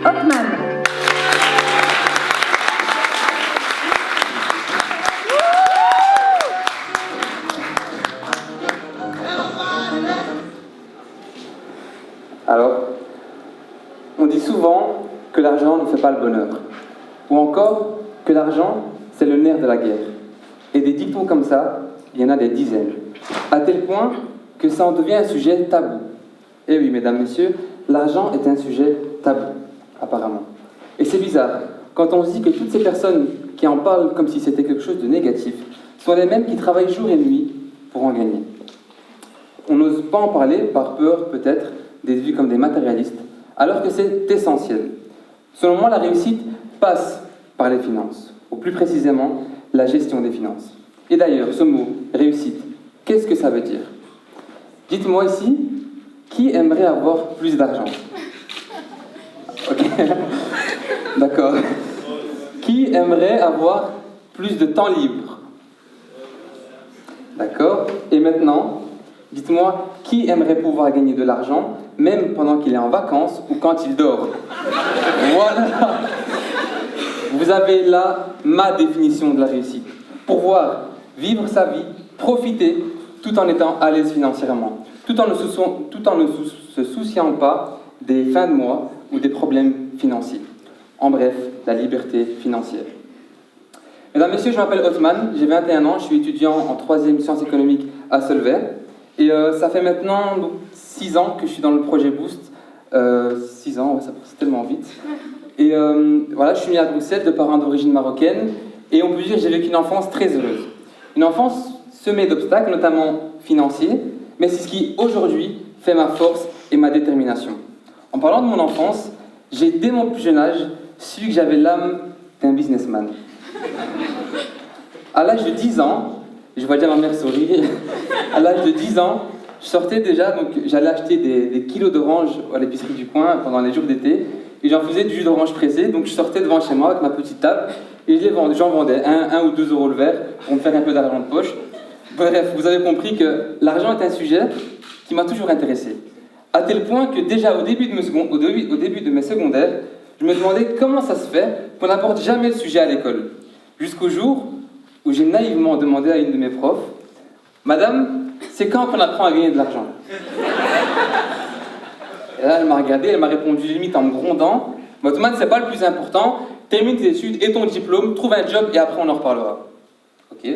Othman. Alors, on dit souvent que l'argent ne fait pas le bonheur, ou encore que l'argent, c'est le nerf de la guerre. Et des dictons comme ça, il y en a des dizaines, à tel point que ça en devient un sujet tabou. Et oui, mesdames, messieurs, l'argent est un sujet tabou, apparemment. Et c'est bizarre, quand on se dit que toutes ces personnes qui en parlent comme si c'était quelque chose de négatif, sont les mêmes qui travaillent jour et nuit pour en gagner. On n'ose pas en parler par peur, peut-être, d'être vus comme des matérialistes, alors que c'est essentiel. Selon moi, la réussite passe par les finances, ou plus précisément, la gestion des finances. Et d'ailleurs, ce mot, réussite, qu'est-ce que ça veut dire? Dites-moi ici, qui aimerait avoir plus d'argent? Ok, d'accord. Qui aimerait avoir plus de temps libre? D'accord. Et maintenant, dites-moi, qui aimerait pouvoir gagner de l'argent, même pendant qu'il est en vacances ou quand il dort? Voilà. Vous avez là ma définition de la réussite. Pouvoir vivre sa vie, profiter, tout en étant à l'aise financièrement, tout en ne se souciant pas des fins de mois ou des problèmes financiers. En bref, la liberté financière. Mesdames, Messieurs, je m'appelle Othman, j'ai 21 ans, je suis étudiant en 3e sciences économiques à Solvay. Et ça fait maintenant 6 ans que je suis dans le projet Boost. 6 ans, ouais, ça passe tellement vite. Et voilà, je suis né à Bruxelles de parents d'origine marocaine. Et on peut dire que j'ai vécu une enfance très heureuse. Une enfance semée d'obstacles, notamment financiers, mais c'est ce qui, aujourd'hui, fait ma force et ma détermination. En parlant de mon enfance, j'ai, dès mon plus jeune âge, su que j'avais l'âme d'un businessman. À l'âge de 10 ans, je vois déjà ma mère sourire, à l'âge de 10 ans, je sortais déjà, donc j'allais acheter des kilos d'oranges à l'épicerie du coin pendant les jours d'été, et j'en faisais du jus d'orange pressé, donc je sortais devant chez moi avec ma petite table, et j'en vendais 1 ou 2 euros le verre pour me faire un peu d'argent de poche. Bref, vous avez compris que l'argent est un sujet qui m'a toujours intéressé. À tel point que déjà au début de mes secondaires, je me demandais comment ça se fait qu'on n'aborde jamais le sujet à l'école. Jusqu'au jour où j'ai naïvement demandé à une de mes profs, « Madame, c'est quand qu'on apprend à gagner de l'argent ?» Et là, elle m'a regardé, elle m'a répondu limite en me grondant, « Othman, c'est pas le plus important, termine tes études et ton diplôme, trouve un job et après on en reparlera. » Ok.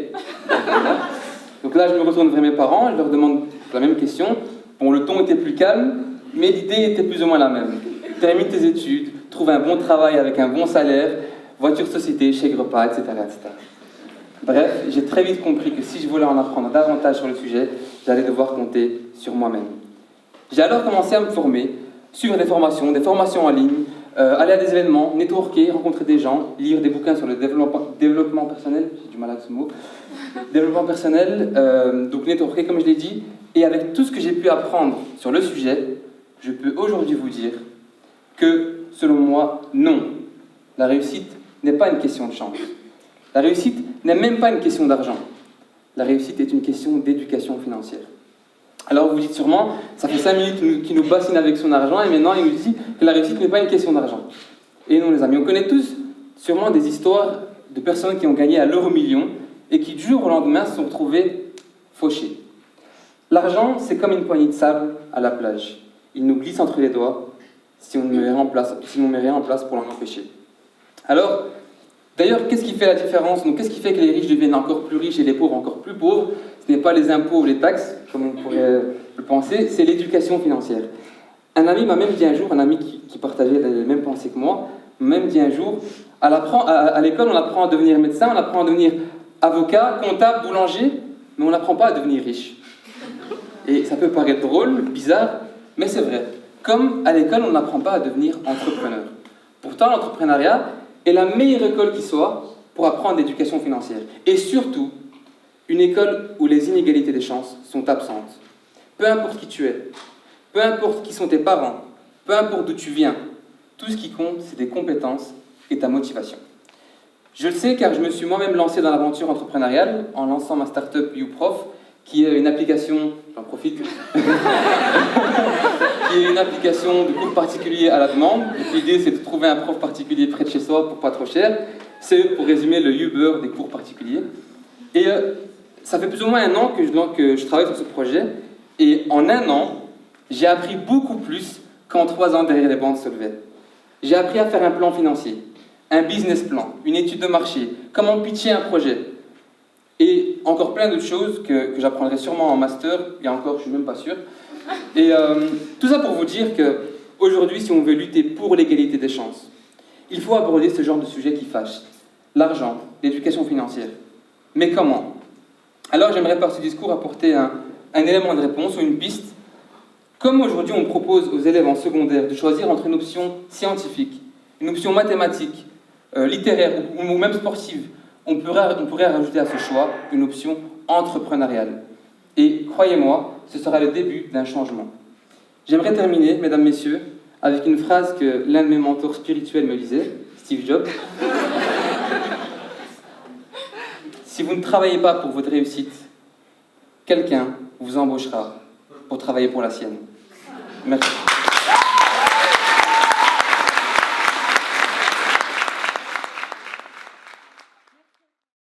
Donc là, je me retourne vers mes parents, je leur demande la même question. Bon, le ton était plus calme, mais l'idée était plus ou moins la même. Termine tes études, trouve un bon travail avec un bon salaire, voiture société, chèque repas, etc., etc. Bref, j'ai très vite compris que si je voulais en apprendre davantage sur le sujet, j'allais devoir compter sur moi-même. J'ai alors commencé à me former, suivre des formations en ligne, aller à des événements, networker, rencontrer des gens, lire des bouquins sur le développement personnel, j'ai du mal avec ce mot, développement personnel, donc networker comme je l'ai dit, et avec tout ce que j'ai pu apprendre sur le sujet, je peux aujourd'hui vous dire que, selon moi, non, la réussite n'est pas une question de chance. La réussite n'est même pas une question d'argent. La réussite est une question d'éducation financière. Alors vous vous dites sûrement, ça fait 5 minutes qu'il nous bassine avec son argent et maintenant il nous dit que la réussite n'est pas une question d'argent. Et non les amis, on connaît tous sûrement des histoires de personnes qui ont gagné à l'euro-million et qui du jour au lendemain se sont retrouvées fauchées. L'argent, c'est comme une poignée de sable à la plage. Il nous glisse entre les doigts si on met rien en place pour l'en empêcher. Alors, d'ailleurs, qu'est-ce qui fait la différence? Donc, qu'est-ce qui fait que les riches deviennent encore plus riches et les pauvres encore plus pauvres? Ce n'est pas les impôts ou les taxes, comme on pourrait le penser, c'est l'éducation financière. Un ami m'a même dit un jour, un ami qui partageait les mêmes pensées que moi, m'a même dit un jour, à l'école, on apprend à devenir médecin, on apprend à devenir avocat, comptable, boulanger, mais on n'apprend pas à devenir riche. Et ça peut paraître drôle, bizarre, mais c'est vrai. Comme à l'école, on n'apprend pas à devenir entrepreneur. Pourtant, l'entrepreneuriat est la meilleure école qui soit pour apprendre l'éducation financière. Et surtout, une école où les inégalités des chances sont absentes. Peu importe qui tu es, peu importe qui sont tes parents, peu importe d'où tu viens, tout ce qui compte, c'est tes compétences et ta motivation. Je le sais car je me suis moi-même lancé dans l'aventure entrepreneuriale en lançant ma start-up YouProf, qui est une application, j'en profite, qui est une application de cours particuliers à la demande. L'idée, c'est de trouver trouver un prof particulier près de chez soi pour pas trop cher. C'est, pour résumer, le Uber des cours particuliers. Et ça fait plus ou moins 1 an que je travaille sur ce projet. Et en 1 an, j'ai appris beaucoup plus qu'en 3 ans derrière les bancs de Solvay. J'ai appris à faire un plan financier, un business plan, une étude de marché, comment pitcher un projet. Et encore plein d'autres choses que j'apprendrai sûrement en master, et encore, je suis même pas sûr. Et tout ça pour vous dire qu'aujourd'hui, si on veut lutter pour l'égalité des chances, il faut aborder ce genre de sujet qui fâche. L'argent, l'éducation financière. Mais comment? Alors j'aimerais par ce discours apporter un élément de réponse ou une piste. Comme aujourd'hui on propose aux élèves en secondaire de choisir entre une option scientifique, une option mathématique, littéraire ou même sportive, on pourrait rajouter à ce choix une option entrepreneuriale. Et croyez-moi, ce sera le début d'un changement. J'aimerais terminer, mesdames, messieurs, avec une phrase que l'un de mes mentors spirituels me disait, Steve Jobs. Si vous ne travaillez pas pour votre réussite, quelqu'un vous embauchera pour travailler pour la sienne. Merci.